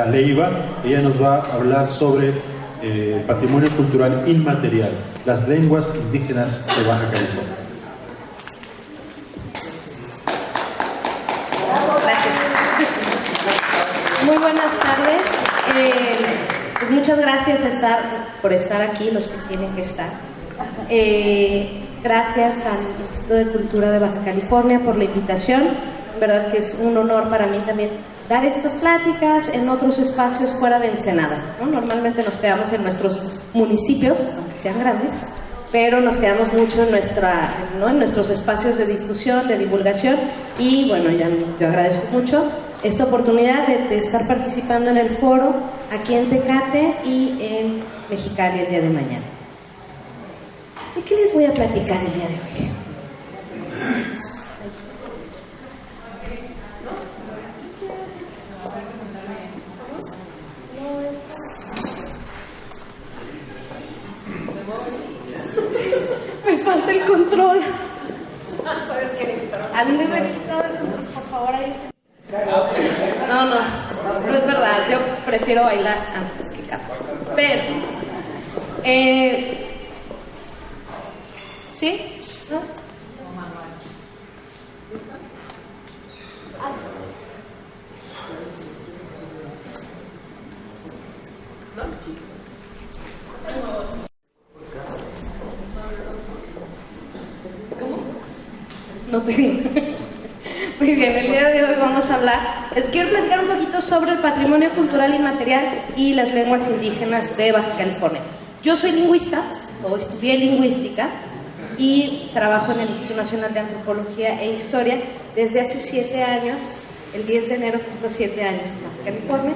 Andrea Leiva. Ella nos va a hablar sobre patrimonio cultural inmaterial, las lenguas indígenas de Baja California. Gracias. Muy buenas tardes. Pues muchas gracias por estar aquí, los que tienen que estar. Gracias al Instituto de Cultura de Baja California por la invitación. En verdad que es un honor para mí también dar estas pláticas en otros espacios fuera de Ensenada, ¿no? Normalmente nos quedamos en nuestros municipios, aunque sean grandes, pero nos quedamos mucho en nuestros espacios de difusión, de divulgación, y bueno, yo agradezco mucho esta oportunidad de estar participando en el foro aquí en Tecate y en Mexicali el día de mañana. ¿De qué les voy a platicar el día de hoy? Me falta el control. ¿Alguien me ha quitado el control, por favor? Ahí. No es verdad. Yo prefiero bailar antes que cantar. Pero, ¿sí? ¿No? No tengo. Muy bien, el día de hoy vamos a hablar, les quiero platicar un poquito sobre el patrimonio cultural inmaterial y las lenguas indígenas de Baja California. Yo soy lingüista, o estudié lingüística, y trabajo en el Instituto Nacional de Antropología e Historia desde hace 7 años. El 10 de enero cumplo 7 años en Baja California.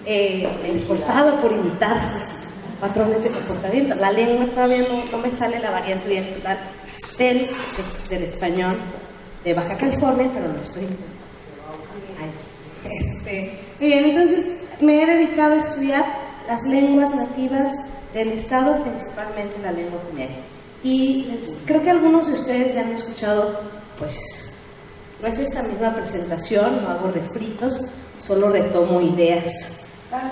Me he esforzado por imitar sus patrones de comportamiento. La lengua todavía no me sale la variante dialectal del español de Baja California, pero lo estoy. Muy bien, entonces me he dedicado a estudiar las lenguas nativas del estado, principalmente la lengua Puméa. Y creo que algunos de ustedes ya han escuchado, pues, no es esta misma presentación, no hago refritos, solo retomo ideas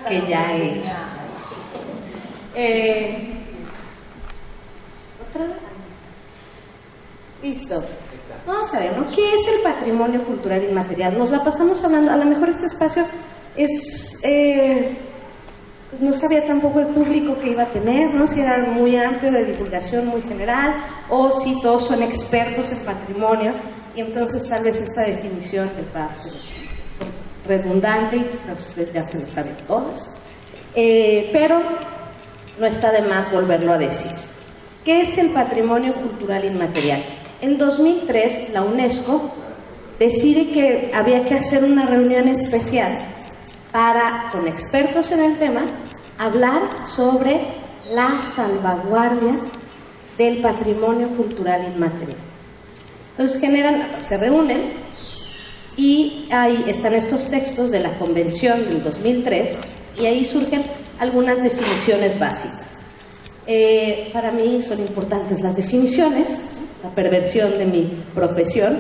que ya he hecho. ¿Otra vez? Listo. Vamos a ver, ¿no? ¿Qué es el patrimonio cultural inmaterial? Nos la pasamos hablando, a lo mejor este espacio es, pues no sabía tampoco el público que iba a tener, ¿no? Si era muy amplio, de divulgación muy general, o si todos son expertos en patrimonio, y entonces tal vez esta definición les va a ser redundante, y quizás ustedes ya se lo saben todas, pero no está de más volverlo a decir. ¿Qué es el patrimonio cultural inmaterial? En 2003, la UNESCO decide que había que hacer una reunión especial para, con expertos en el tema, hablar sobre la salvaguardia del patrimonio cultural inmaterial. Entonces se reúnen y ahí están estos textos de la Convención del 2003 y ahí surgen algunas definiciones básicas. Para mí son importantes las definiciones. La perversión de mi profesión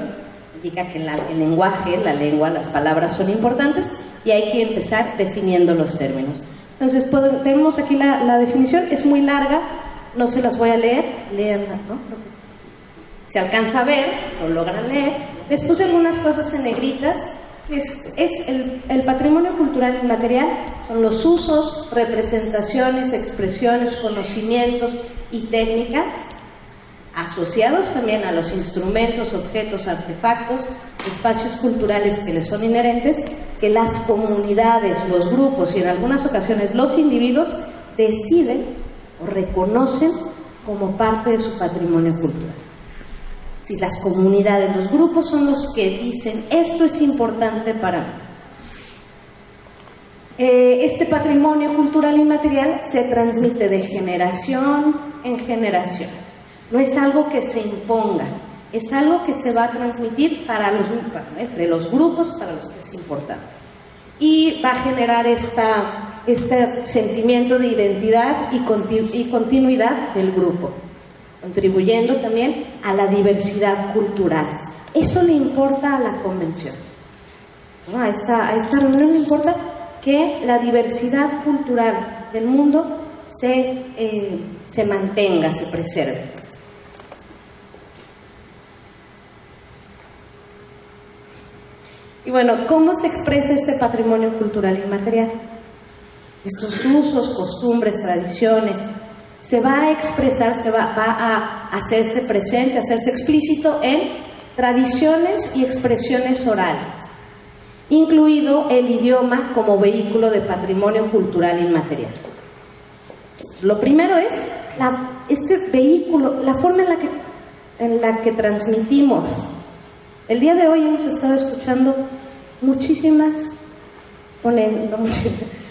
indica que el lenguaje, la lengua, las palabras son importantes y hay que empezar definiendo los términos. Entonces tenemos aquí la definición, es muy larga, no se las voy a leer, léanla, ¿no? Se alcanza a ver, lo logran leer. Les puse algunas cosas en negritas. El patrimonio cultural inmaterial son los usos, representaciones, expresiones, conocimientos y técnicas asociados también a los instrumentos, objetos, artefactos, espacios culturales que les son inherentes, que las comunidades, los grupos y en algunas ocasiones los individuos deciden o reconocen como parte de su patrimonio cultural. Si las comunidades, los grupos son los que dicen esto es importante para mí. Este patrimonio cultural inmaterial se transmite de generación en generación. No es algo que se imponga, es algo que se va a transmitir entre los grupos para los que es importante. Y va a generar este sentimiento de identidad y continuidad del grupo, contribuyendo también a la diversidad cultural. Eso le importa a la convención, ¿no? A esta reunión le importa que la diversidad cultural del mundo se mantenga, se preserve. Y bueno, ¿cómo se expresa este patrimonio cultural inmaterial? Estos usos, costumbres, tradiciones, se va a expresar, va a hacerse presente, a hacerse explícito en tradiciones y expresiones orales, incluido el idioma como vehículo de patrimonio cultural inmaterial. Lo primero es este vehículo, la forma en la que transmitimos. El día de hoy hemos estado escuchando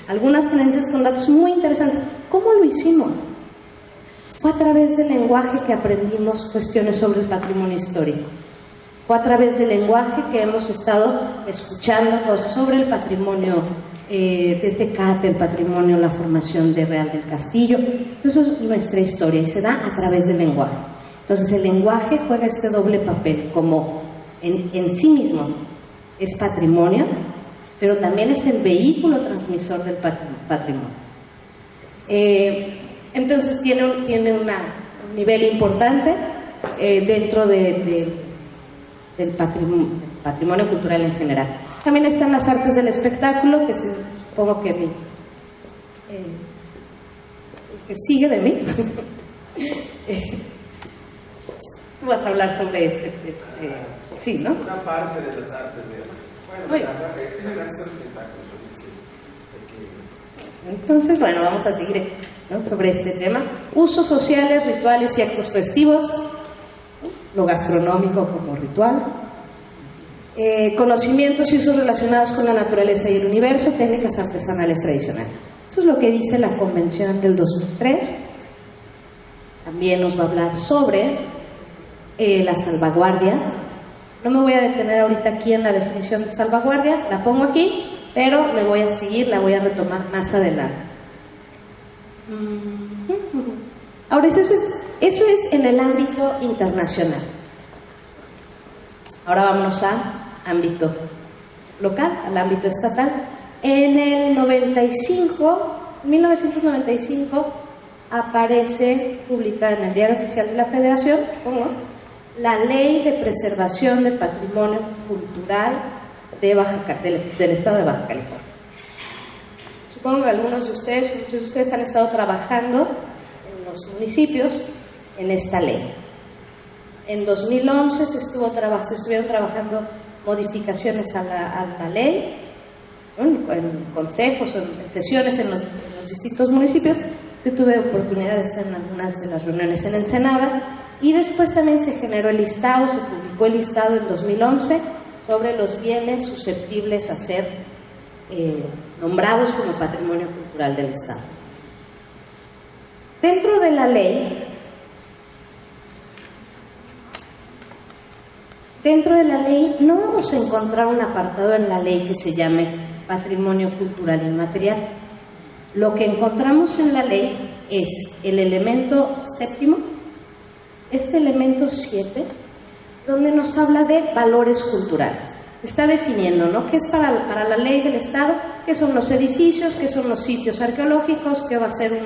algunas ponencias con datos muy interesantes. ¿Cómo lo hicimos? Fue a través del lenguaje que aprendimos cuestiones sobre el patrimonio histórico. Fue a través del lenguaje que hemos estado escuchando cosas sobre el patrimonio de Tecate, el patrimonio, la formación de Real del Castillo. Eso es nuestra historia y se da a través del lenguaje. Entonces el lenguaje juega este doble papel, como en sí mismo es patrimonio, pero también es el vehículo transmisor del patrimonio. Entonces tiene un nivel importante dentro del patrimonio cultural en general. También están las artes del espectáculo, que supongo que el que sigue de mí. Tú vas a hablar sobre sí, ¿no? Una parte de las artes de... Bueno, entonces, bueno, vamos a seguir, ¿no?, sobre este tema. Usos sociales, rituales y actos festivos, lo gastronómico como ritual, conocimientos y usos relacionados con la naturaleza y el universo, técnicas artesanales tradicionales. Eso es lo que dice la Convención del 2003. También nos va a hablar sobre la salvaguardia. No me voy a detener ahorita aquí en la definición de salvaguardia, la pongo aquí, pero me voy a seguir, la voy a retomar más adelante. Ahora, eso es en el ámbito internacional. Ahora vámonos al ámbito local, al ámbito estatal. En el 1995, aparece publicada en el Diario Oficial de la Federación, la Ley de Preservación del Patrimonio Cultural del Estado de Baja California. Supongo que algunos de ustedes, muchos de ustedes han estado trabajando en los municipios en esta ley. En 2011 se estuvieron trabajando modificaciones a la ley, en consejos o en sesiones en los distintos municipios. Yo tuve oportunidad de estar en algunas de las reuniones en Ensenada, y después también se generó el listado, se publicó el listado en 2011 sobre los bienes susceptibles a ser nombrados como patrimonio cultural del Estado. Dentro de la ley, no vamos a encontrar un apartado en la ley que se llame patrimonio cultural inmaterial. Lo que encontramos en la ley es el elemento séptimo, este elemento 7, donde nos habla de valores culturales. Está definiendo, ¿no?, qué es para la ley del Estado, qué son los edificios, qué son los sitios arqueológicos, qué va a ser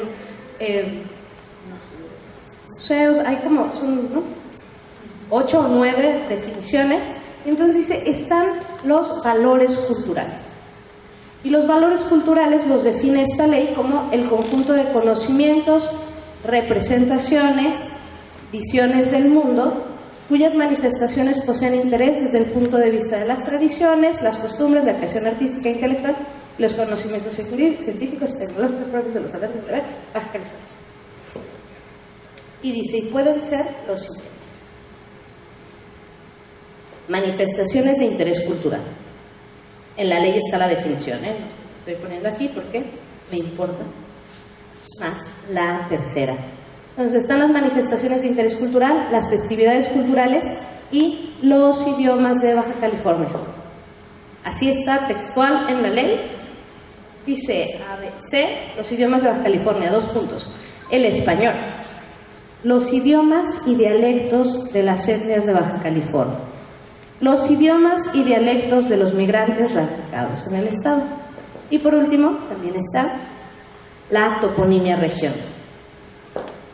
museos. Hay como, ¿no?, 8 o 9 definiciones. Y entonces dice, están los valores culturales. Y los valores culturales los define esta ley como el conjunto de conocimientos, representaciones, visiones del mundo, cuyas manifestaciones poseen interés desde el punto de vista de las tradiciones, las costumbres, la creación artística e intelectual, y los conocimientos científicos y tecnológicos propios de los habitantes de Baja California. Y dice, y pueden ser los siguientes: manifestaciones de interés cultural. En la ley está la definición, lo estoy poniendo aquí porque me importa más la tercera. Entonces están las manifestaciones de interés cultural, las festividades culturales y los idiomas de Baja California. Así está textual en la ley. Dice los idiomas de Baja California, 2 puntos. El español, los idiomas y dialectos de las etnias de Baja California, los idiomas y dialectos de los migrantes radicados en el Estado, Y por último, también está la toponimia región.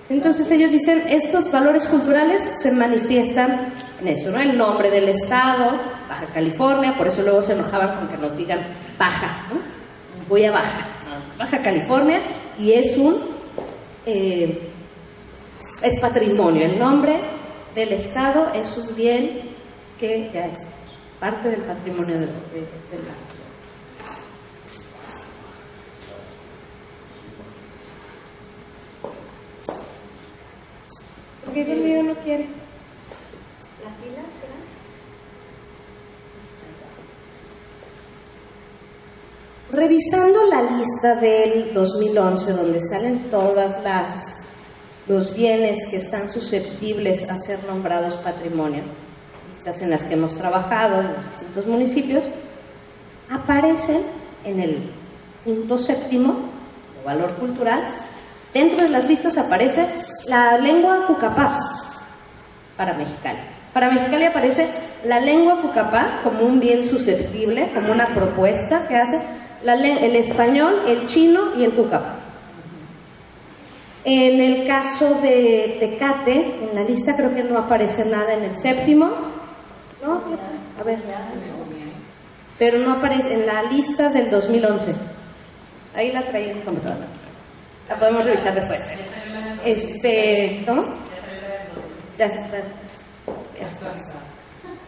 Entonces ellos dicen, estos valores culturales se manifiestan en eso, ¿no? El nombre del estado, Baja California, por eso luego se enojaban con que nos digan Baja, ¿no? Voy a Baja, no, Baja California, y es es patrimonio. El nombre del estado es un bien que ya es parte del patrimonio de la región. ¿Por qué el video no quiere? ¿La pila será? Revisando la lista del 2011, donde salen todas los bienes que están susceptibles a ser nombrados patrimonio, listas en las que hemos trabajado en los distintos municipios, aparecen en el punto séptimo, de valor cultural. Dentro de las listas aparece la lengua cucapá para Mexicali. Para Mexicali aparece la lengua cucapá como un bien susceptible, como una propuesta que hace el español, el chino y el cucapá. En el caso de Tecate, en la lista creo que no aparece nada en el séptimo. ¿No? A ver. Pero no aparece en la lista del 2011. Ahí la traí en el computador. La podemos revisar después. ¿Cómo? Ya está.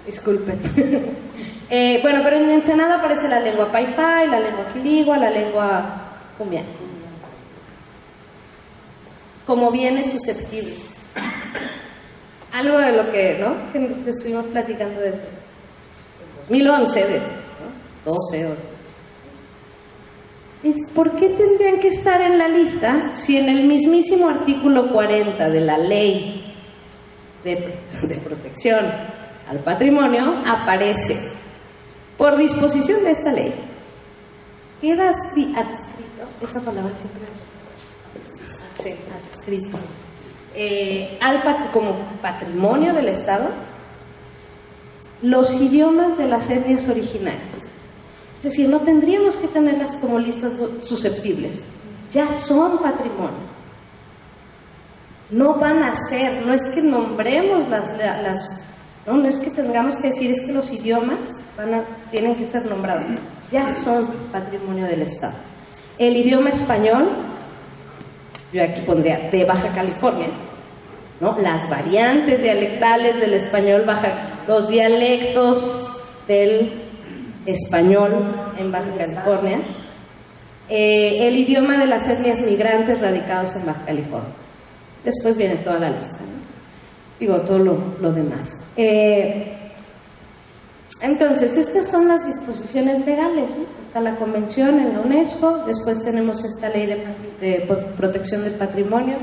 Disculpen. Bueno, pero en Ensenada aparece la lengua paypay, la lengua quiligua, la lengua cumbia, como bienes susceptibles. Algo de lo que, ¿no?, que estuvimos platicando desde 2011, ¿no? 12 es ¿por qué tendrían que estar en la lista si en el mismísimo artículo 40 de la Ley de Protección al Patrimonio aparece, por disposición de esta ley, queda adscrito, esa palabra siempre adscrito, como patrimonio del Estado, los idiomas de las etnias originarias? Es decir, no tendríamos que tenerlas como listas susceptibles, ya son patrimonio. No van a ser, no es que nombremos no es que tengamos que decir, es que los idiomas tienen que ser nombrados, ya son patrimonio del Estado. El idioma español, yo aquí pondría de Baja California, ¿no? Las variantes dialectales del español los dialectos del español en Baja California, el idioma de las etnias migrantes radicados en Baja California. Después viene toda la lista, ¿no? Digo, todo lo demás. Entonces, estas son las disposiciones legales, ¿no? Está la convención en la UNESCO, después tenemos esta ley de protección del patrimonio.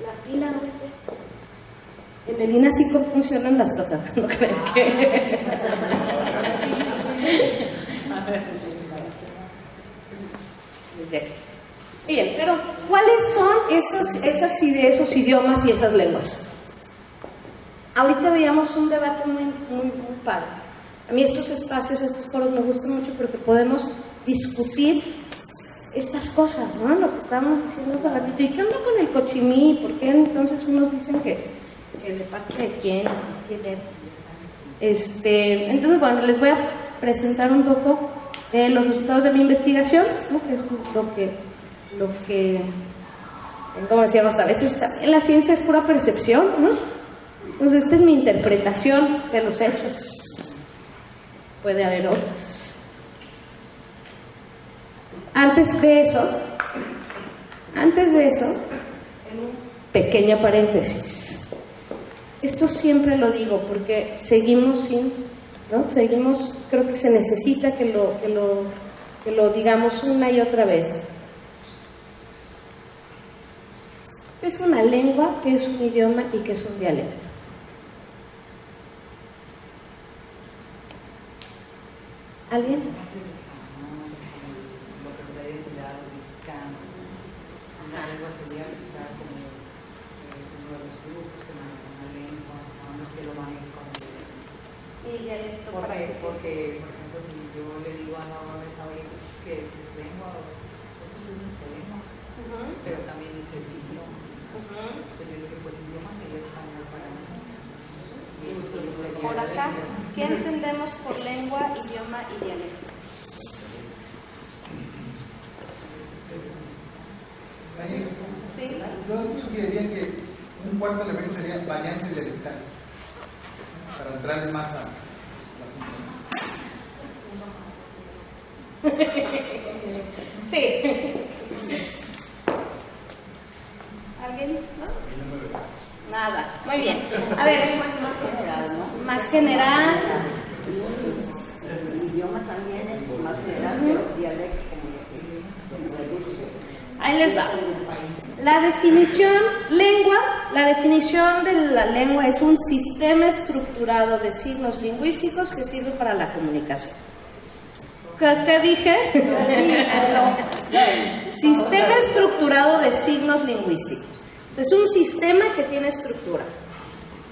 La pila, no sé. En el INAH sí funcionan las cosas, no creen que... Bien, pero ¿cuáles son esos idiomas y esas lenguas? Ahorita veíamos un debate muy padre. A mí estos espacios, estos foros me gustan mucho porque podemos discutir estas cosas, ¿no? Lo que estábamos diciendo hace ratito. ¿Y qué onda con el cochimí? ¿Por qué entonces unos dicen que de parte de quién es? Entonces, bueno, les voy a presentar un poco de los resultados de mi investigación, ¿no? Que es lo que, como decíamos, a veces también la ciencia es pura percepción, ¿no? Entonces, esta es mi interpretación de los hechos. Puede haber otras. Antes de eso, en un pequeño paréntesis. Esto siempre lo digo porque seguimos creo que se necesita que lo digamos una y otra vez. ¿Qué es una lengua? ¿Qué es un idioma? ¿Y qué es un dialecto? ¿Alguien? Una lengua sería quizá como uno de los grupos que manejan la lengua, no es que lo manejen como Y dialecto para Porque, qué. por ejemplo, si yo le digo a la hora de saber que es lengua, pues es nuestra lengua, pero también es el idioma. Entonces yo digo, pues idioma sería español para mí. Y eso sería Por el acá, idioma. ¿qué entendemos por lengua, idioma y dialecto? Sí. Yo sugeriría que un cuarto elemento sería variante dialectal, para entrarle más a la Sí. ¿Alguien? ¿No? Nada. Muy bien. A ver, más general. El idioma también es más general, pero dialecto como que se reduce. Ahí les va. La definición de la lengua es un sistema estructurado de signos lingüísticos que sirve para la comunicación. ¿Qué dije? Sistema estructurado de signos lingüísticos. Es un sistema que tiene estructura.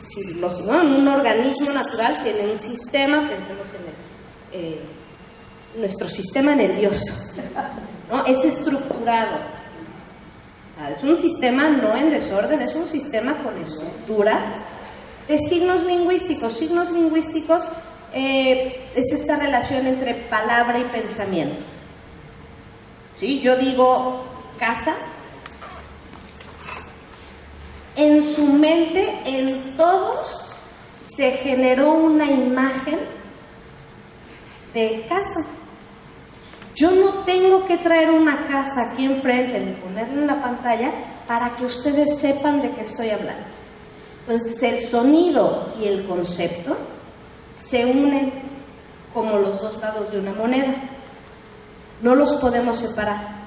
Si un organismo natural tiene un sistema, pensemos en nuestro sistema nervioso, ¿no? Es estructurado. Es un sistema no en desorden, es un sistema con estructura de signos lingüísticos. Signos lingüísticos es esta relación entre palabra y pensamiento. ¿Sí? Yo digo casa, en su mente, en todos, se generó una imagen de casa. Yo no tengo que traer una casa aquí enfrente ni ponerla en la pantalla para que ustedes sepan de qué estoy hablando. Entonces, el sonido y el concepto se unen como los dos lados de una moneda. No los podemos separar.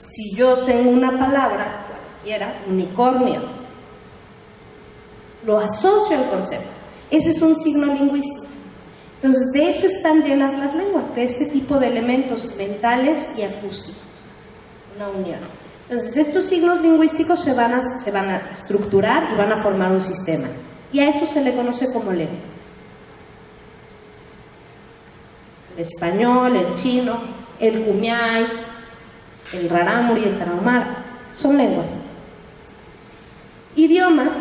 Si yo tengo una palabra, cualquiera, unicornio, lo asocio al concepto. Ese es un signo lingüístico. Entonces, de eso están llenas las lenguas, de este tipo de elementos mentales y acústicos. Una unión. Entonces, estos signos lingüísticos se van a estructurar y van a formar un sistema. Y a eso se le conoce como lengua. El español, el chino, el kumiai, el rarámuri, el tarahumara, son lenguas. Idioma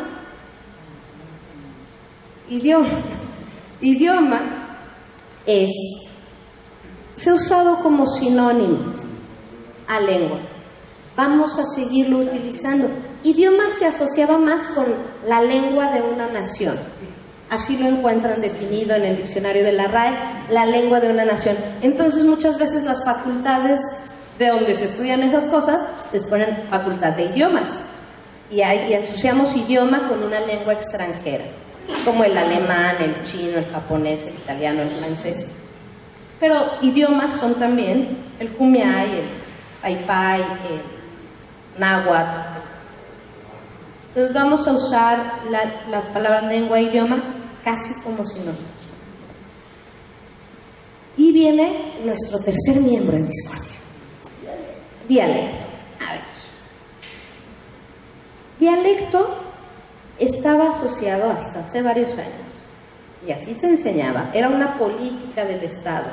se ha usado como sinónimo a lengua. Vamos a seguirlo utilizando. Idioma se asociaba más con la lengua de una nación. Así lo encuentran definido en el diccionario de la RAE, la lengua de una nación. Entonces, muchas veces las facultades de donde se estudian esas cosas les ponen facultad de idiomas. Y asociamos idioma con una lengua extranjera, como el alemán, el chino, el japonés, el italiano, el francés. Pero idiomas son también el kumiai, el paipai, el náhuatl. Entonces vamos a usar las palabras lengua e idioma casi como sinónimos. Y viene nuestro tercer miembro en discordia. Dialecto. A ver. Dialecto estaba asociado hasta hace varios años, y así se enseñaba, era una política del Estado,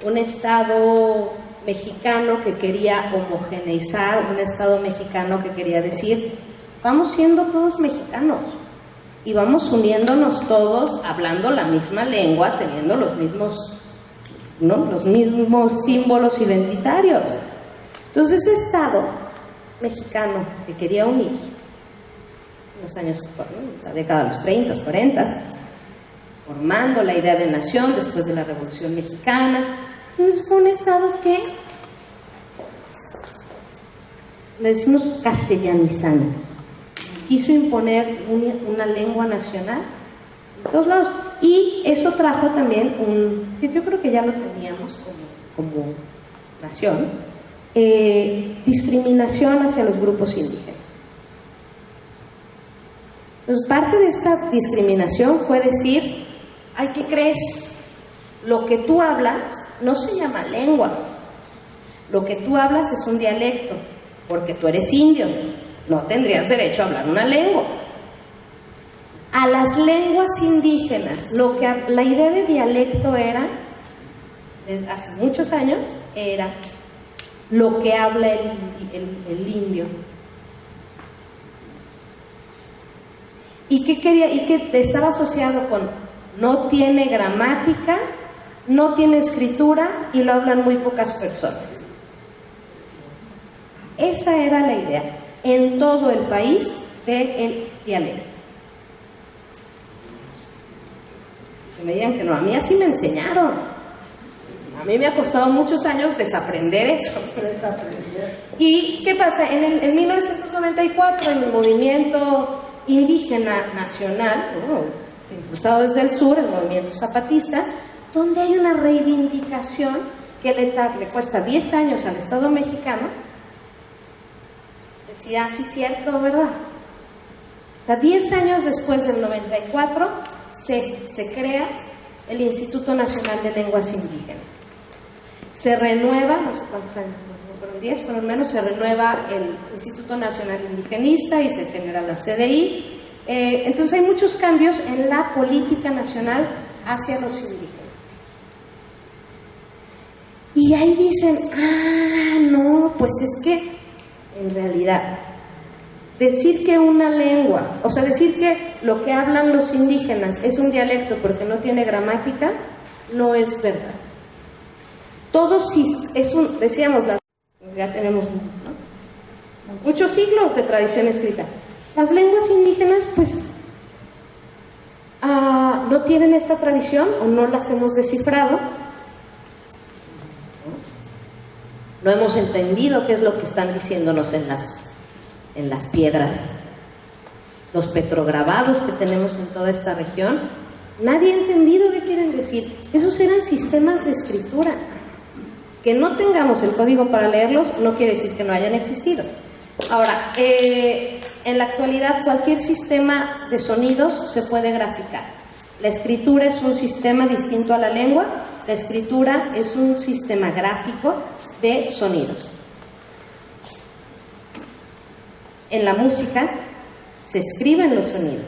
un Estado mexicano que quería homogeneizar, un Estado mexicano que quería decir, vamos siendo todos mexicanos, y vamos uniéndonos todos, hablando la misma lengua, teniendo los mismos símbolos identitarios. Entonces, ese Estado mexicano que quería unir, en los años, la década de los 30, 40, formando la idea de nación después de la Revolución Mexicana. Entonces fue un Estado que le decimos castellanizando. Quiso imponer una lengua nacional en todos lados. Y eso trajo también que yo creo que ya lo teníamos como nación, discriminación hacia los grupos indígenas. Entonces, parte de esta discriminación fue decir, ay, ¿qué crees? Lo que tú hablas no se llama lengua. Lo que tú hablas es un dialecto, porque tú eres indio. No tendrías derecho a hablar una lengua. a las lenguas indígenas. La idea de dialecto era, desde hace muchos años, era lo que habla el indio. ¿Y qué quería? Y que estaba asociado con no tiene gramática, no tiene escritura y lo hablan muy pocas personas. Esa era la idea en todo el país del dialecto. Que me digan que no, a mí así me enseñaron. A mí me ha costado muchos años desaprender eso. ¿Y qué pasa? En 1994, en el movimiento indígena nacional, impulsado desde el sur, el movimiento zapatista, donde hay una reivindicación que le cuesta 10 años al Estado mexicano, decía, sí, cierto, ¿verdad? O sea, 10 años después del 94 se crea el Instituto Nacional de Lenguas Indígenas. Se renueva, no sé cuántos años, no fueron 10, pero al menos se renueva el Instituto Nacional Indigenista y se genera la CDI. Entonces hay muchos cambios en la política nacional hacia los indígenas. Y ahí dicen, no, pues es que en realidad decir que una lengua, o sea, decir que lo que hablan los indígenas es un dialecto porque no tiene gramática, no es verdad. Todos decíamos, ya tenemos muchos siglos de tradición escrita. Las lenguas indígenas, pues, no tienen esta tradición o no las hemos descifrado. No hemos entendido qué es lo que están diciéndonos en las piedras. Los petrograbados que tenemos en toda esta región, nadie ha entendido qué quieren decir. Esos eran sistemas de escritura. Que no tengamos el código para leerlos no quiere decir que no hayan existido. Ahora, en la actualidad cualquier sistema de sonidos se puede graficar. La escritura es un sistema distinto a la lengua. La escritura es un sistema gráfico de sonidos. En la música se escriben los sonidos.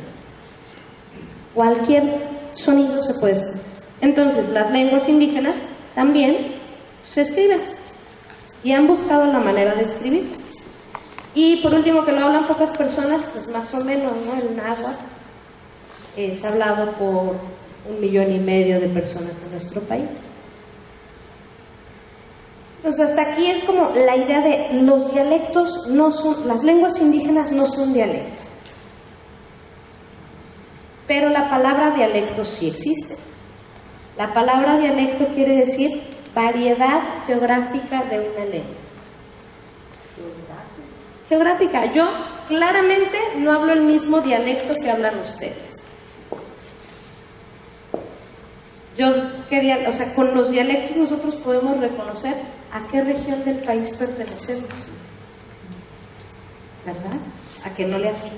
Cualquier sonido se puede escribir. Entonces, las lenguas indígenas también se escriben y han buscado la manera de escribir. Y por último, que lo hablan pocas personas, pues más o menos, ¿no? El náhuatl es hablado por 1,5 millones de personas en nuestro país. Entonces hasta aquí es como la idea de los dialectos no son, las lenguas indígenas no son dialectos, pero la palabra dialecto sí existe. La palabra dialecto quiere decir variedad geográfica de una lengua. Geográfica. Yo claramente no hablo el mismo dialecto que hablan ustedes. O sea, con los dialectos nosotros podemos reconocer a qué región del país pertenecemos, ¿verdad? A que no le atinan.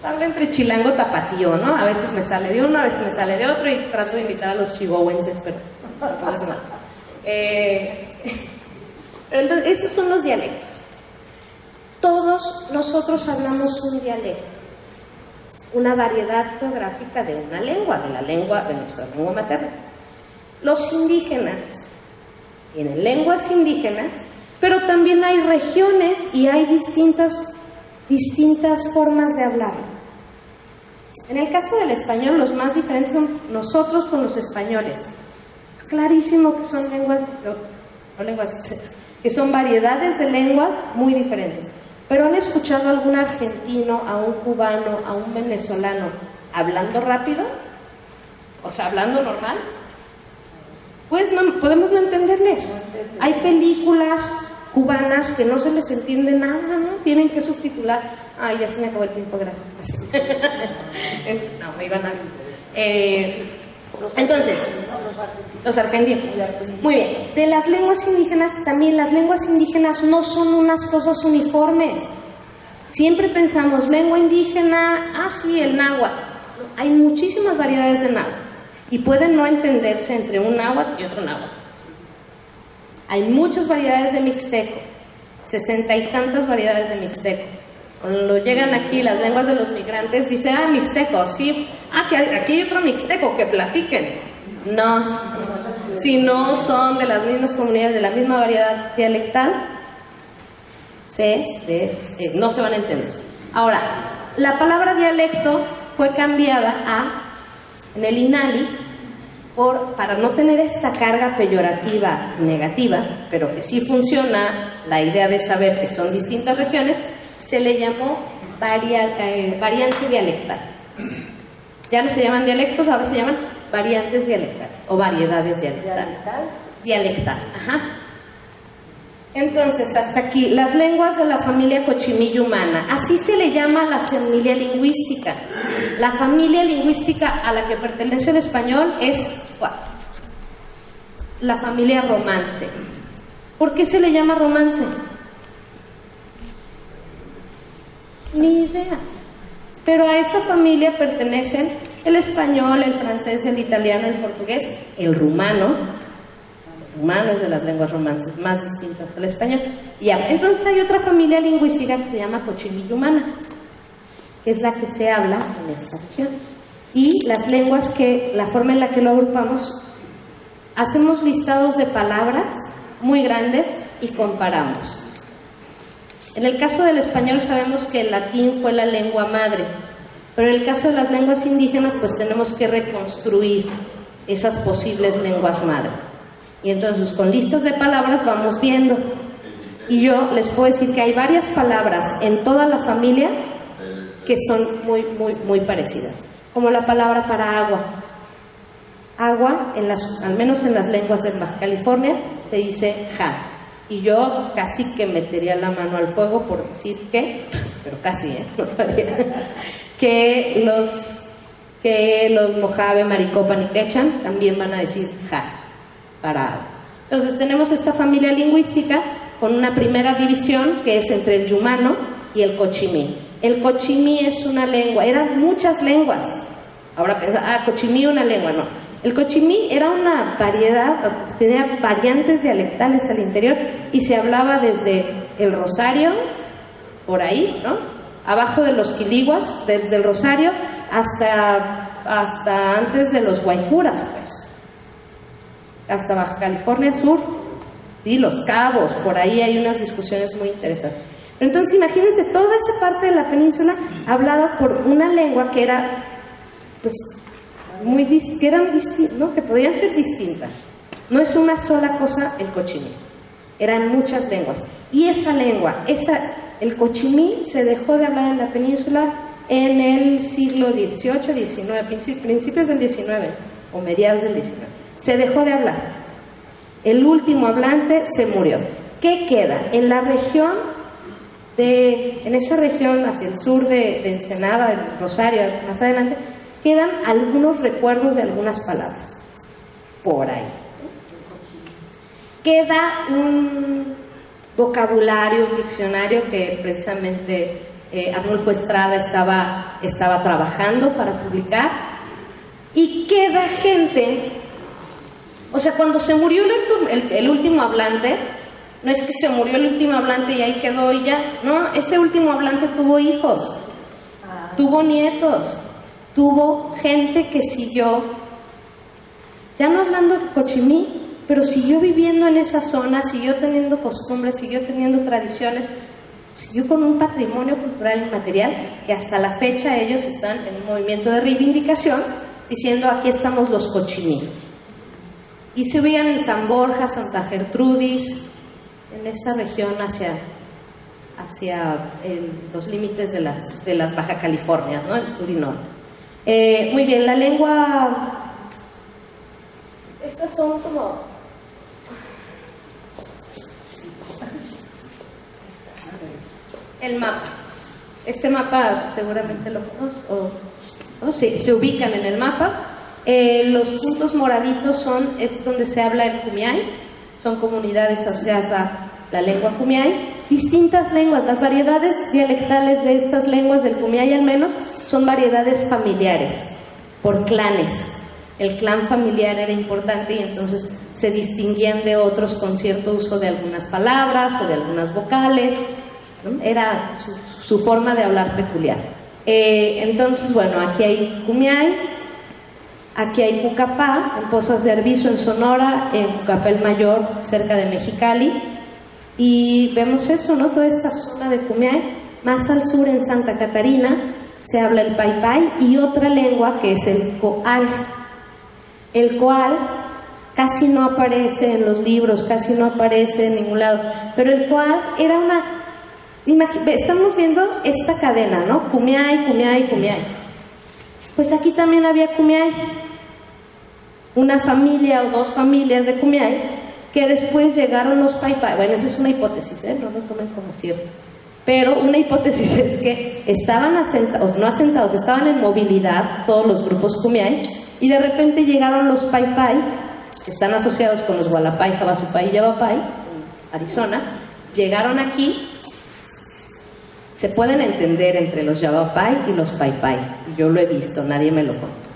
Habla entre chilango tapatío, ¿no? A veces me sale de uno, a veces me sale de otro y trato de invitar a los chihuahuenses, pero no pasa nada. Entonces, esos son los dialectos. Todos nosotros hablamos un dialecto, una variedad geográfica de una lengua, de nuestra lengua materna. Los indígenas tienen lenguas indígenas, pero también hay regiones y hay distintas formas de hablar. En el caso del español, los más diferentes son nosotros con los españoles. Es clarísimo que son que son variedades de lenguas muy diferentes. Pero ¿han escuchado a algún argentino, a un cubano, a un venezolano hablando rápido? O sea, hablando normal. Pues no, podemos no entenderles. Hay películas cubanas que no se les entiende nada, ¿no? Tienen que subtitular. Ay, ya se me acabó el tiempo, gracias. No, me iban a... entonces, los argentinos. Muy bien. De las lenguas indígenas, también las lenguas indígenas no son unas cosas uniformes. Siempre pensamos, lengua indígena, sí, el náhuatl. Hay muchísimas variedades de náhuatl y pueden no entenderse entre un náhuatl y otro náhuatl. Hay muchas variedades de mixteco, 60 y tantas variedades de mixteco. Cuando llegan aquí las lenguas de los migrantes, dice, mixteco, sí. Que aquí hay otro mixteco, que platiquen. No, si no son de las mismas comunidades, de la misma variedad dialectal, no se van a entender. Ahora, la palabra dialecto fue cambiada en el INALI, para no tener esta carga peyorativa negativa, pero que sí funciona la idea de saber que son distintas regiones, se le llamó variante dialectal. Ya no se llaman dialectos, ahora se llaman variantes dialectales o variedades dialectales. Dialectal, ajá. Entonces, hasta aquí, las lenguas de la familia cochimí-yumana. Así se le llama a la familia lingüística. La familia lingüística a la que pertenece el español es la familia romance. ¿Por qué se le llama romance? Ni idea. Pero a esa familia pertenecen el español, el francés, el italiano, el portugués, el rumano. El rumano es de las lenguas romances más distintas al español. Entonces hay otra familia lingüística que se llama cochimí-yumana, que es la que se habla en esta región. Y las lenguas la forma en la que lo agrupamos, hacemos listados de palabras muy grandes y comparamos. En el caso del español sabemos que el latín fue la lengua madre, pero en el caso de las lenguas indígenas pues tenemos que reconstruir esas posibles lenguas madre. Y entonces con listas de palabras vamos viendo. Y yo les puedo decir que hay varias palabras en toda la familia que son muy, muy, muy parecidas. Como la palabra para agua. Agua, al menos en las lenguas de Baja California, se dice ja. Y yo casi que metería la mano al fuego por decir pero casi, no que los Mojave, Maricopa, y Quechan también van a decir ja para agua. Entonces tenemos esta familia lingüística con una primera división que es entre el yumano y el cochimí. El cochimí es una lengua, eran muchas lenguas. Ahora piensa, cochimí una lengua, no. El cochimí era una variedad, tenía variantes dialectales al interior y se hablaba desde el Rosario, por ahí, ¿no? Abajo de los quiliguas, desde el Rosario hasta antes de los Guaycuras, pues. Hasta Baja California Sur, ¿sí? Los Cabos, por ahí hay unas discusiones muy interesantes. Entonces imagínense toda esa parte de la península hablada por una lengua que era, pues, que podían ser distintas. No es una sola cosa el cochimí, eran muchas lenguas. Y esa lengua, el cochimí se dejó de hablar en la península en el siglo XVIII, XIX, principios del XIX o mediados del XIX. Se dejó de hablar. El último hablante se murió. ¿Qué queda? En la región en esa región hacia el sur de Ensenada, del Rosario, más adelante, quedan algunos recuerdos de algunas palabras por ahí. Queda un vocabulario, un diccionario que precisamente Arnulfo Estrada estaba trabajando para publicar, y queda gente, o sea, cuando se murió el último hablante, no es que se murió el último hablante y ahí quedó y ya, no, ese último hablante tuvo hijos, tuvo nietos, tuvo gente que siguió, ya no hablando de cochimí, pero siguió viviendo en esa zona, siguió teniendo costumbres, siguió teniendo tradiciones, siguió con un patrimonio cultural inmaterial que hasta la fecha ellos están en un movimiento de reivindicación diciendo aquí estamos los cochimí. Y se ubican en San Borja, Santa Gertrudis, en esa región hacia los límites de las Baja Californias, ¿no? El sur y norte. Muy bien, la lengua, estas son como el mapa. Este mapa seguramente lo conoces, ¿no? Se ubican en el mapa. Los puntos moraditos es donde se habla el kumiai, son comunidades asociadas a la lengua kumiai. Distintas lenguas, las variedades dialectales de estas lenguas del kumiai al menos son variedades familiares, por clanes. El clan familiar era importante y entonces se distinguían de otros con cierto uso de algunas palabras o de algunas vocales. ¿no? Era su forma de hablar peculiar. Entonces, bueno, aquí hay Kumiai, aquí hay Cucapá, en Pozas de Arvizo, en Sonora, en Cucapá el Mayor, cerca de Mexicali, y vemos eso, ¿no? Toda esta zona de Kumiai. Más al sur, en Santa Catarina, se habla el paipai y otra lengua que es el coal. El coal casi no aparece en los libros, casi no aparece en ningún lado, pero el coal era una... Estamos viendo esta cadena, ¿no? Kumiai, Kumiai, Kumiai. Pues aquí también había Kumiai. Una familia o dos familias de Kumiai, que después llegaron los paipai. Bueno, esa es una hipótesis, no lo tomen como cierto. Pero una hipótesis es que estaban asentados, no asentados, estaban en movilidad todos los grupos Kumiai, y de repente llegaron los paipai, que están asociados con los Hualapai, Havasupai y Yavapai, Arizona, llegaron aquí. Se pueden entender entre los Yavapai y los paipai, yo lo he visto, nadie me lo contó.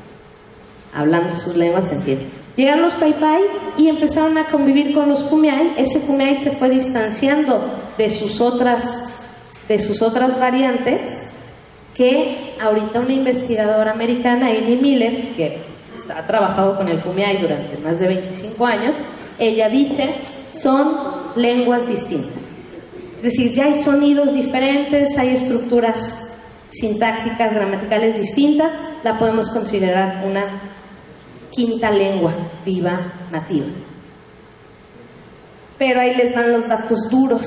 Hablando sus lenguas se entiende. Llegaron los paipai y empezaron a convivir con los Kumiai. Ese Kumiai se fue distanciando de sus otras variantes, que ahorita una investigadora americana, Amy Miller, que ha trabajado con el Kumiai durante más de 25 años, ella dice, son lenguas distintas. Es decir, ya hay sonidos diferentes, hay estructuras sintácticas, gramaticales distintas, la podemos considerar una quinta lengua viva, nativa. Pero ahí les van los datos duros.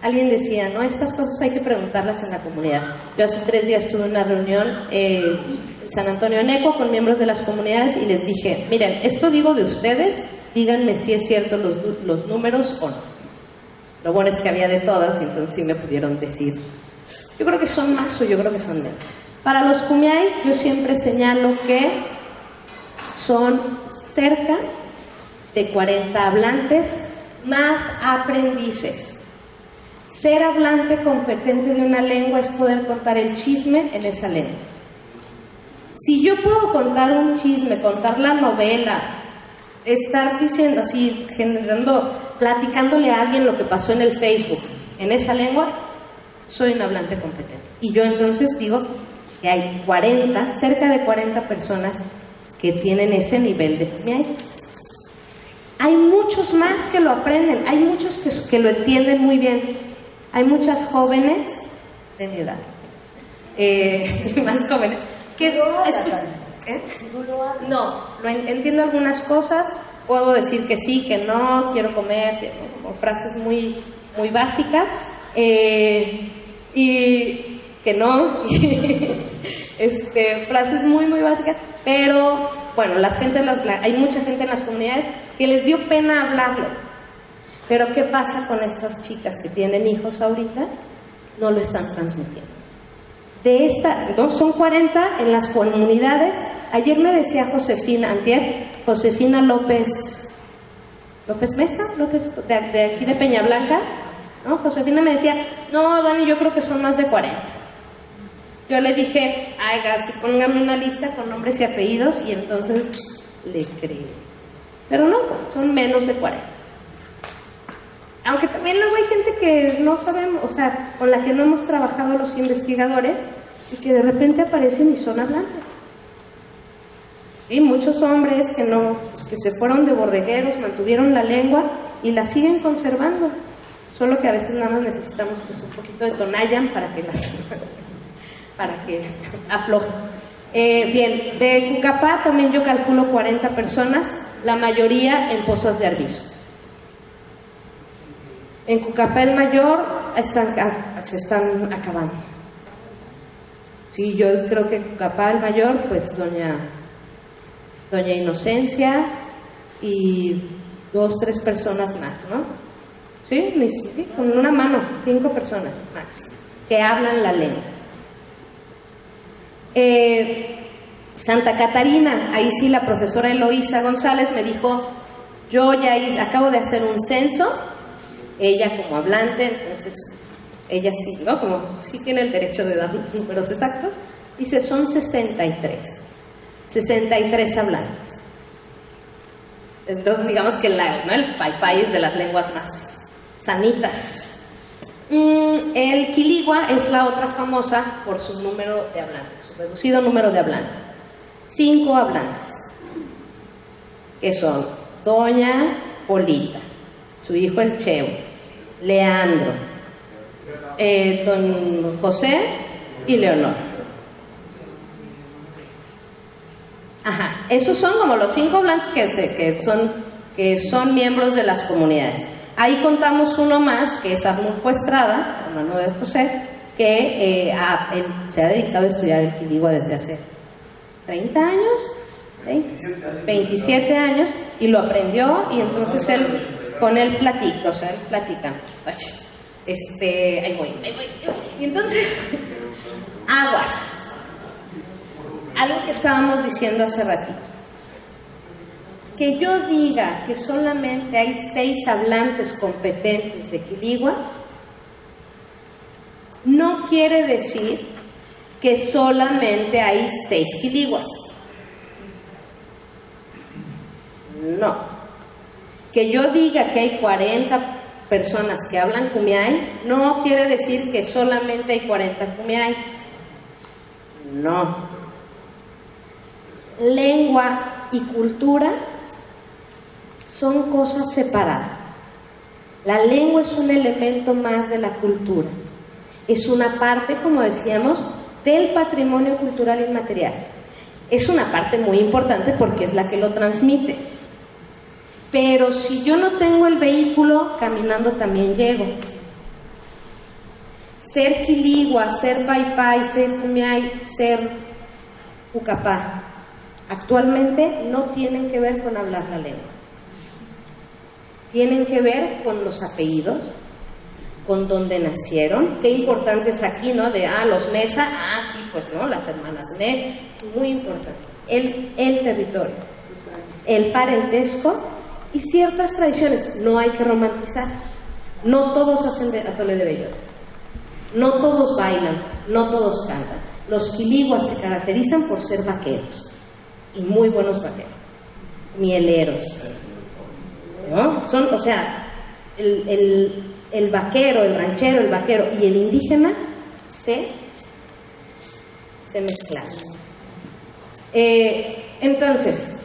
Alguien decía, no, estas cosas hay que preguntarlas en la comunidad. Yo hace 3 días tuve una reunión en San Antonio Neco con miembros de las comunidades y les dije, miren, esto digo de ustedes, díganme si es cierto los números o no. Lo bueno es que había de todas y entonces sí me pudieron decir, yo creo que son más o yo creo que son menos. Para los Kumiai yo siempre señalo que son cerca de 40 hablantes más aprendices. Ser hablante competente de una lengua es poder contar el chisme en esa lengua. Si yo puedo contar un chisme, contar la novela, estar diciendo así, platicándole a alguien lo que pasó en el Facebook, en esa lengua, soy un hablante competente. Y yo entonces digo que hay 40, cerca de 40 personas que tienen ese nivel de Kumiai. Hay muchos más que lo aprenden, hay muchos que lo entienden muy bien. Hay muchas jóvenes de mi edad, más jóvenes, que... No, entiendo algunas cosas, puedo decir que sí, que no, quiero comer, o frases muy, muy básicas, y que no, frases muy, muy básicas, pero bueno, hay mucha gente en las comunidades que les dio pena hablarlo. Pero ¿qué pasa con estas chicas que tienen hijos ahorita? No lo están transmitiendo. Son 40 en las comunidades. Ayer me decía Josefina López Mesa, de aquí de Peña Blanca, ¿no? Josefina me decía, no, Dani, yo creo que son más de 40. Yo le dije, sí, póngame una lista con nombres y apellidos, y entonces le creí. Pero no, son menos de 40. Aunque también luego hay gente que no sabemos, o sea, con la que no hemos trabajado los investigadores y que de repente aparecen y son hablantes. Y muchos hombres que se fueron de borregueros, mantuvieron la lengua y la siguen conservando. Solo que a veces nada más necesitamos un poquito de Tonayan para que aflojen. Bien, de Cucapá también yo calculo 40 personas, la mayoría en Pozas de Arvizo. En Cucapá el Mayor se están acabando. Sí, yo creo que en Cucapá el Mayor, pues doña Inocencia y 2, 3 personas más, ¿no? Sí, con una mano, 5 personas más que hablan la lengua. Santa Catarina, ahí sí la profesora Eloísa González me dijo, yo ya acabo de hacer un censo. Ella como hablante, entonces ella sí, ¿no? Como sí tiene el derecho de dar los números exactos, dice son 63 hablantes. Entonces digamos que el paipai es de las lenguas más sanitas El quiligua es la otra famosa por su número de hablantes, su reducido número de hablantes. 5 hablantes, que son Doña Polita, su hijo el Cheo, Leandro, don José y Leonor. Ajá, esos son como los 5 hablantes que son miembros de las comunidades. Ahí contamos uno más, que es Arnulfo Estrada, hermano de José, que se ha dedicado a estudiar el quiligua desde hace 30 años, 27 años, y lo aprendió, y entonces con él platica, o sea, él platica. Ahí voy. Y entonces, aguas. Algo que estábamos diciendo hace ratito. Que yo diga que solamente hay 6 hablantes competentes de quiligua, no quiere decir que solamente hay 6 quiliguas. No. Que yo diga que hay 40 personas que hablan kumiai, no quiere decir que solamente hay 40 kumiai. No. Lengua y cultura son cosas separadas. La lengua es un elemento más de la cultura. Es una parte, como decíamos, del patrimonio cultural inmaterial. Es una parte muy importante porque es la que lo transmite. Pero si yo no tengo el vehículo, caminando también llego. Ser quiligua, ser paipai, ser kumiai, ser ucapá, actualmente no tienen que ver con hablar la lengua. Tienen que ver con los apellidos, con dónde nacieron. Qué importante es aquí, ¿no? De, los Mesa, sí, pues no, las hermanas Me, muy importante. El territorio, el parentesco y ciertas tradiciones. No hay que romantizar. No todos hacen atole de bellota. No todos bailan, no todos cantan. Los quiliguas se caracterizan por ser vaqueros, y muy buenos vaqueros, mieleros, ¿no? Son, o sea, el vaquero, el ranchero, el vaquero y el indígena se mezclan. Entonces.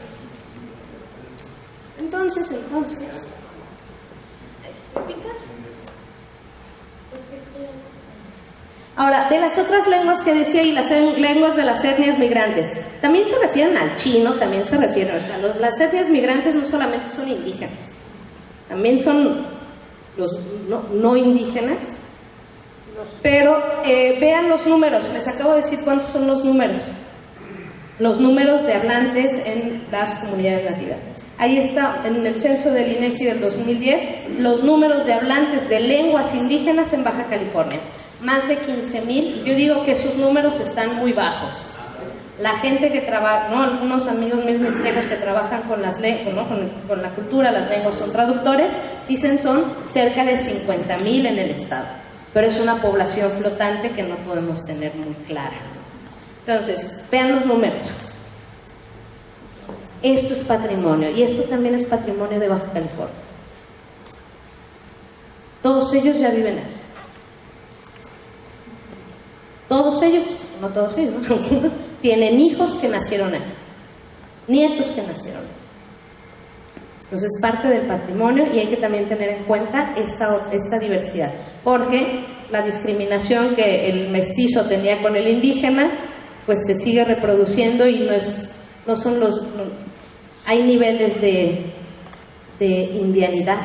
Ahora, de las otras lenguas que decía, y las lenguas de las etnias migrantes, también se refieren al chino, también se refieren, o sea, las etnias migrantes no solamente son indígenas, también son los no indígenas, pero vean los números, les acabo de decir cuántos son los números de hablantes en las comunidades nativas. Ahí está, en el censo del INEGI del 2010, los números de hablantes de lenguas indígenas en Baja California. Más de 15,000, y yo digo que esos números están muy bajos. La gente que trabaja, ¿no? Algunos amigos míos mixtecos que trabajan con las lenguas, ¿no? con la cultura, las lenguas son traductores, dicen son cerca de 50,000 en el estado. Pero es una población flotante que no podemos tener muy clara. Entonces, vean los números. Esto es patrimonio, y esto también es patrimonio de Baja California. Todos ellos ya viven aquí. Todos ellos, no todos ellos, ¿no? Algunos tienen hijos que nacieron aquí, nietos que nacieron aquí. Entonces es parte del patrimonio y hay que también tener en cuenta esta diversidad, porque la discriminación que el mestizo tenía con el indígena, pues se sigue reproduciendo y hay niveles de indianidad.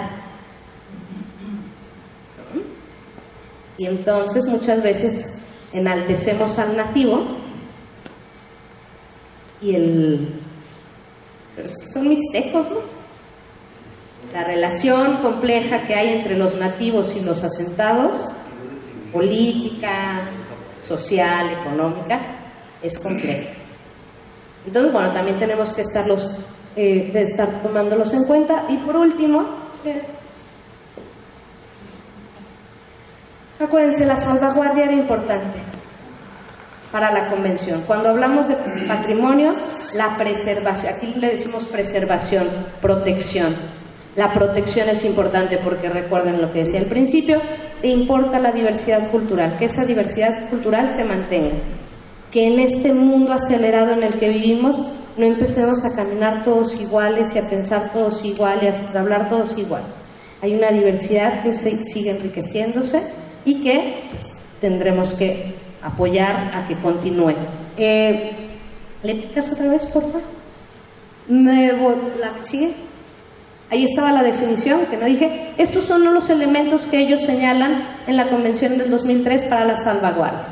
Y entonces muchas veces enaltecemos al nativo pero es que son mixtecos, ¿no? La relación compleja que hay entre los nativos y los asentados, política, social, económica, es compleja. Entonces, bueno, también tenemos que estar tomándolos en cuenta. Y por último, acuérdense, la salvaguardia era importante para la convención. Cuando hablamos de patrimonio, la preservación, aquí le decimos preservación, protección. La protección es importante porque recuerden lo que decía al principio, importa la diversidad cultural, que esa diversidad cultural se mantenga, que en este mundo acelerado en el que vivimos no empecemos a caminar todos iguales y a pensar todos igual y a hablar todos igual. Hay una diversidad que sigue enriqueciéndose y que pues, tendremos que apoyar a que continúe. ¿Le picas otra vez, por favor? ¿La que sigue? Ahí estaba la definición, que no dije. Estos son los elementos que ellos señalan en la Convención del 2003 para la salvaguardia.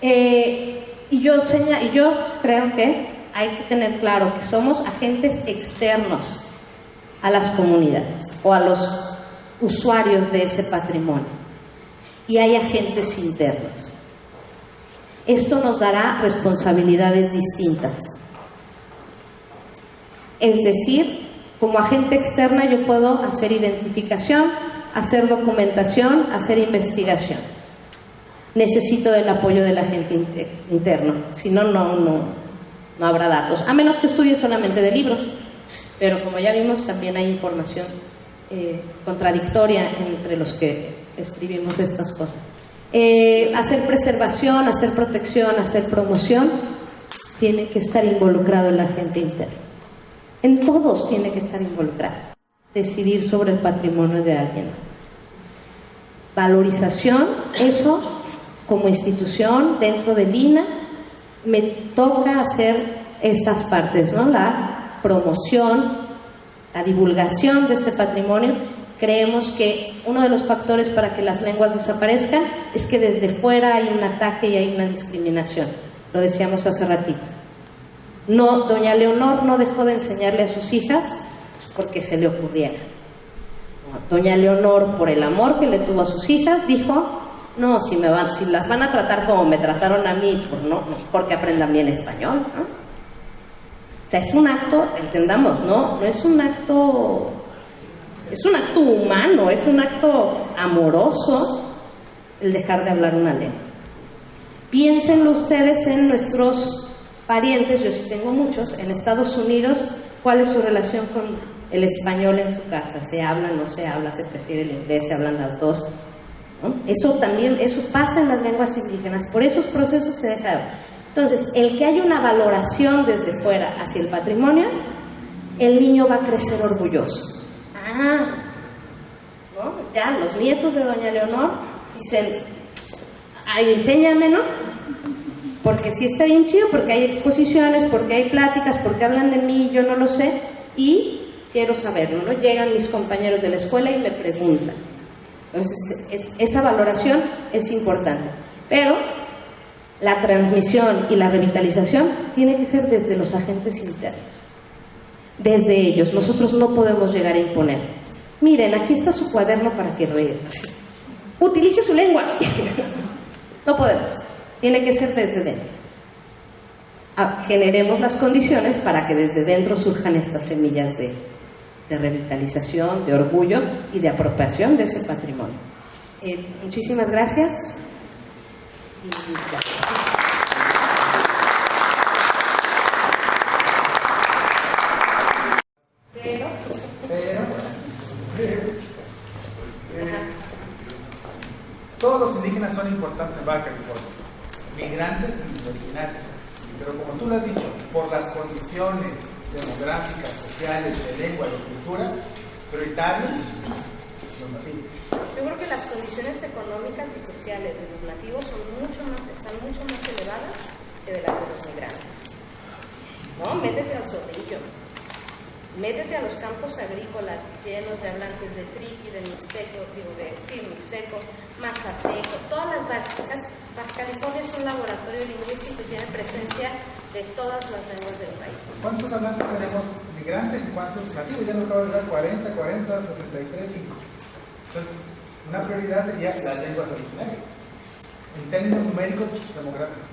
Y yo creo que hay que tener claro que somos agentes externos a las comunidades o a los usuarios de ese patrimonio. Y hay agentes internos. Esto nos dará responsabilidades distintas. Es decir, como agente externa yo puedo hacer identificación, hacer documentación, hacer investigación. Necesito del apoyo del agente interno, si no, no habrá datos, a menos que estudie solamente de libros. Pero como ya vimos, también hay información contradictoria entre los que escribimos estas cosas. Hacer preservación, hacer protección, hacer promoción, tiene que estar involucrado el agente interno. En todos tiene que estar involucrado. Decidir sobre el patrimonio de alguien más. Valorización, eso como institución dentro del INAH me toca hacer estas partes, ¿no? La promoción, la divulgación de este patrimonio. Creemos que uno de los factores para que las lenguas desaparezcan es que desde fuera hay un ataque y hay una discriminación. Lo decíamos hace ratito. No, doña Leonor no dejó de enseñarle a sus hijas pues, porque se le ocurriera. Doña Leonor, por el amor que le tuvo a sus hijas, dijo: no, si las van a tratar como me trataron a mí, pues no, porque aprendan bien español, ¿no? O sea, es un acto, entendamos, no es un acto, es un acto humano, es un acto amoroso el dejar de hablar una lengua. Piénsenlo ustedes en nuestros parientes, yo sí tengo muchos, en Estados Unidos, ¿cuál es su relación con el español en su casa? ¿Se habla, no se habla, se prefiere el inglés, se hablan las dos? ¿No? Eso pasa en las lenguas indígenas, por esos procesos se dejaron. Entonces, el que haya una valoración desde fuera hacia el patrimonio, el niño va a crecer orgulloso. ¿No? Ya los nietos de doña Leonor dicen: ay, enséñame, ¿no? Porque sí está bien chido, porque hay exposiciones, porque hay pláticas, porque hablan de mí, yo no lo sé, y quiero saberlo, ¿no? Llegan mis compañeros de la escuela y me preguntan. Entonces, esa valoración es importante. Pero la transmisión y la revitalización tiene que ser desde los agentes internos. Desde ellos. Nosotros no podemos llegar a imponer. Miren, aquí está su cuaderno para que lea. Utilice su lengua. No podemos. Tiene que ser desde dentro. Generemos las condiciones para que desde dentro surjan estas semillas de revitalización, de orgullo y de apropiación de ese patrimonio. Muchísimas gracias. Todos los indígenas son importantes en Baja California, migrantes y originarios, pero como tú lo has dicho, por las condiciones demográficas, sociales, de lengua, de cultura, prioritarios los nativos. Yo creo que las condiciones económicas y sociales de los nativos están mucho más elevadas que de las de los migrantes. ¿No? Métete al Zorrillo, métete a los campos agrícolas llenos de hablantes de triqui, de mixteco, mixteco, mazateco, todas las Baja California es un laboratorio lingüístico y tiene presencia de todas las lenguas del país. ¿Cuántos hablantes tenemos migrantes y cuántos nativos? Ya nos acabo de dar 40, 63, 5. Entonces, una prioridad sería las lenguas originarias, en términos numéricos demográficos.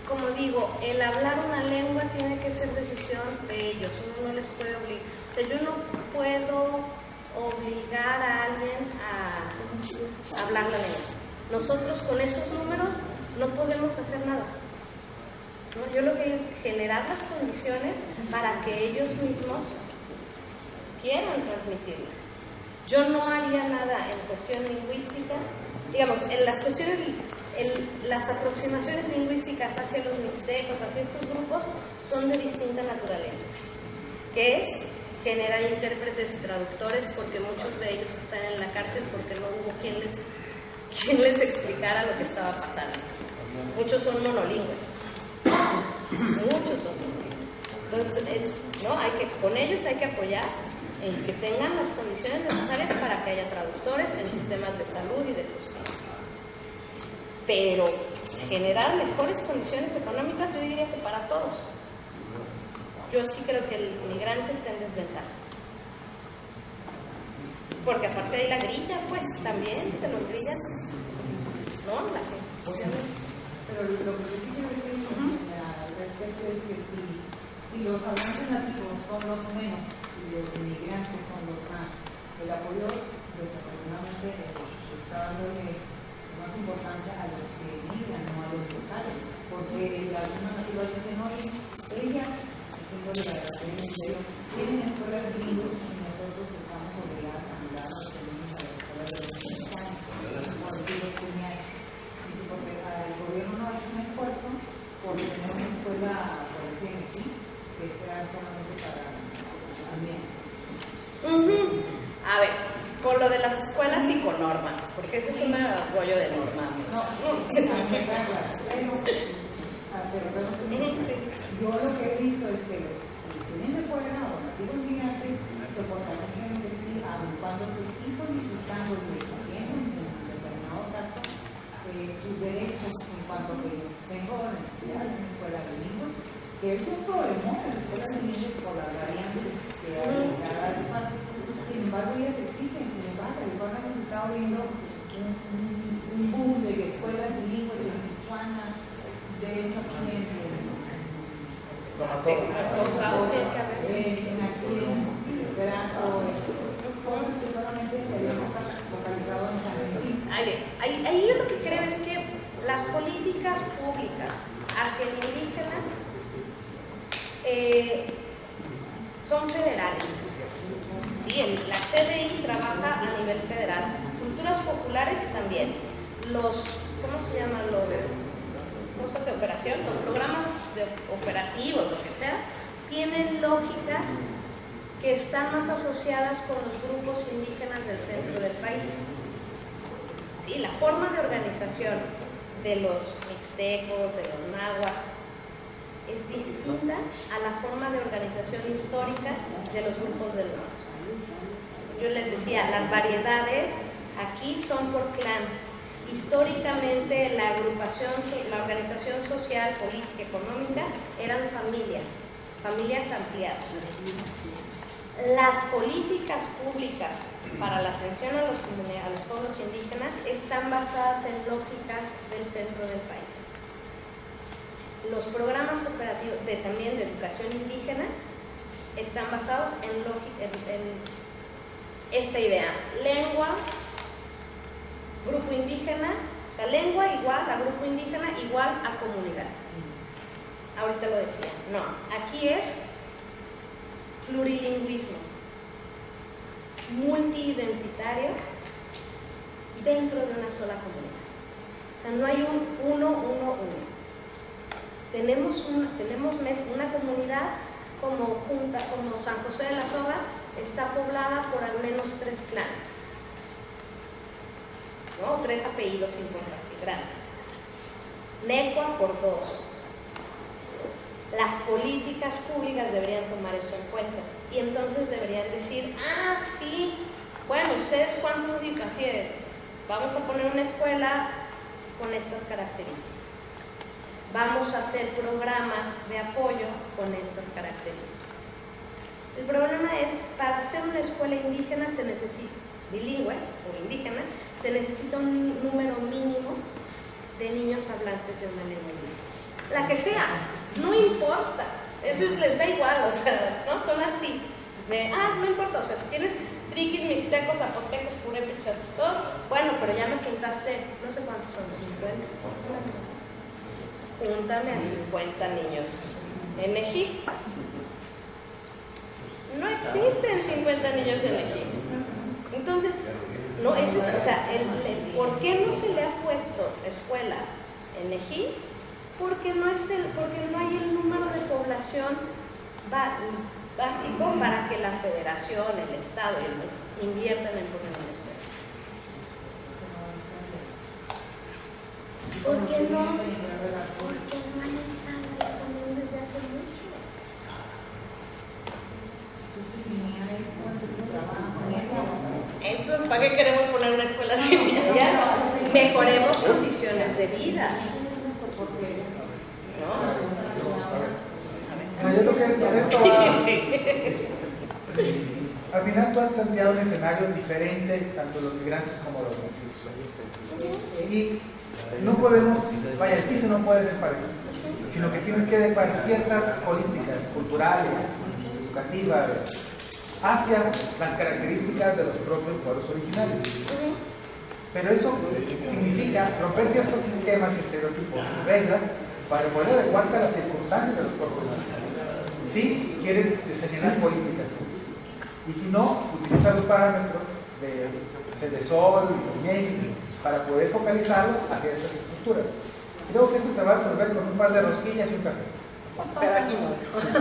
Como digo, el hablar una lengua tiene que ser decisión de ellos, uno no les puede obligar. O sea, yo no puedo obligar a alguien a hablar la lengua. Nosotros con esos números no podemos hacer nada, ¿no? Yo lo que digo es generar las condiciones para que ellos mismos quieran transmitirla. Yo no haría nada en cuestión lingüística, digamos, en las cuestiones, las aproximaciones lingüísticas hacia los mixtecos, hacia estos grupos, son de distinta naturaleza, que es generar intérpretes y traductores, porque muchos de ellos están en la cárcel porque no hubo quien les explicara lo que estaba pasando. Muchos son monolingües. Muchos son monolingües. Entonces, con ellos hay que apoyar en que tengan las condiciones necesarias para que haya traductores en sistemas de salud y de justicia. Pero generar mejores condiciones económicas, yo diría que para todos. Yo sí creo que el migrante está en desventaja. Porque aparte de la grilla, pues también se nos grillan, ¿no? Las instituciones. Pero lo que yo quiero decir al respecto es que si los hablantes nativos son los menos y los inmigrantes son los más, el apoyo desafortunadamente está dándole más importancia a los que emigran, no a los locales, porque las mismas nativas dicen, oye, ellas, haciéndole la relación en serio, tienen escuelas bilingües y nosotros estamos obligadas a mandar a los niños a la escuela de los mexicanos, por decirlo porque el gobierno no ha hecho un esfuerzo por tener una escuela, por decir aquí, que sea solamente para también. A ver, con lo de las escuelas y con Norma, porque eso es un rollo de Norma. Yo lo que he visto es que los que vienen de fuera o nativos migrantes se fortalecen entre sí, agrupándose y solicitando y exigiendo en determinado caso sus derechos en cuanto a que tengo la necesidad de una escuela bilingüe, que es un problema en las escuelas bilingües por las variantes que hay en cada espacio. Sin embargo, ellas exigen que les vaya. Recuerda que hemos estado viendo un boom de escuelas bilingües en Tijuana, de hecho también en Brazo, cosas que solamente se habían focalizado en San Martín. Ahí lo que creo es que las políticas públicas hacia el indígena son federales. Sí, la CDI trabaja a nivel federal. Culturas populares también. ¿Cómo se llama lo de cosas de operación? Los programas operativos, lo que sea, tienen lógicas que están más asociadas con los grupos indígenas del centro del país. Sí, la forma de organización de los mixtecos, de los náhuatl, es distinta a la forma de organización histórica de los grupos del norte. Yo les decía, las variedades aquí son por clan. Históricamente la organización social, política, económica eran familias ampliadas. Las políticas públicas para la atención a los pueblos indígenas están basadas en lógicas del centro del país. Los programas operativos también de educación indígena están basados en esta idea: lengua, grupo indígena, o sea, lengua igual a grupo indígena igual a comunidad. Ahorita lo decía, no, aquí es plurilingüismo, multiidentitario dentro de una sola comunidad. O sea, no hay un uno. Tenemos una comunidad como San José de la Soga, está poblada por al menos 3 clanes, ¿no? 3 apellidos importantes y grandes. Necua por 2. Las políticas públicas deberían tomar eso en cuenta y entonces deberían decir, sí, bueno, ustedes cuántos ubican, así vamos a poner una escuela con estas características. Vamos a hacer programas de apoyo con estas características. El problema es, para hacer una escuela indígena bilingüe o indígena, se necesita un número mínimo de niños hablantes de una lengua indígena. La que sea, no importa, eso les da igual, o sea, ¿no? Son así. No importa, o sea, si tienes triquis, mixtecos, zapotecos, purépechas, todo, bueno, pero ya me juntaste, no sé cuántos son, 50, júntame a 50 niños en México. No existen tienen 50 niños en Ejí. Entonces, no, ese es, o sea, ¿por qué no se le ha puesto escuela en Ejí? Porque no hay el número de población básico para que la federación, el Estado inviertan en poner una escuela. ¿Por qué no? Porque no hay estado también desde hace mucho. Entonces, ¿para qué queremos poner una escuela sin ya? Mejoremos condiciones de vida. Yo creo que esto va... Al final tú has planteado un escenario diferente, tanto los migrantes como los nativos. Y no podemos, el piso no puede ser parejo, sino que tienes que adecuar ciertas políticas culturales, educativas, hacia las características de los propios pueblos originarios. Pero eso significa romper ciertos sistemas, estereotipos y reglas para poder adecuarte a las circunstancias de los propios originarios. Si quieres diseñar políticas, y si no, utilizar los parámetros de Sol y INEGI para poder focalizarlos hacia estas estructuras. Creo que esto se va a resolver con un par de rosquillas y un café.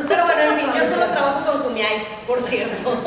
Pero bueno, en fin, yo solo trabajo con Kumiai, por cierto.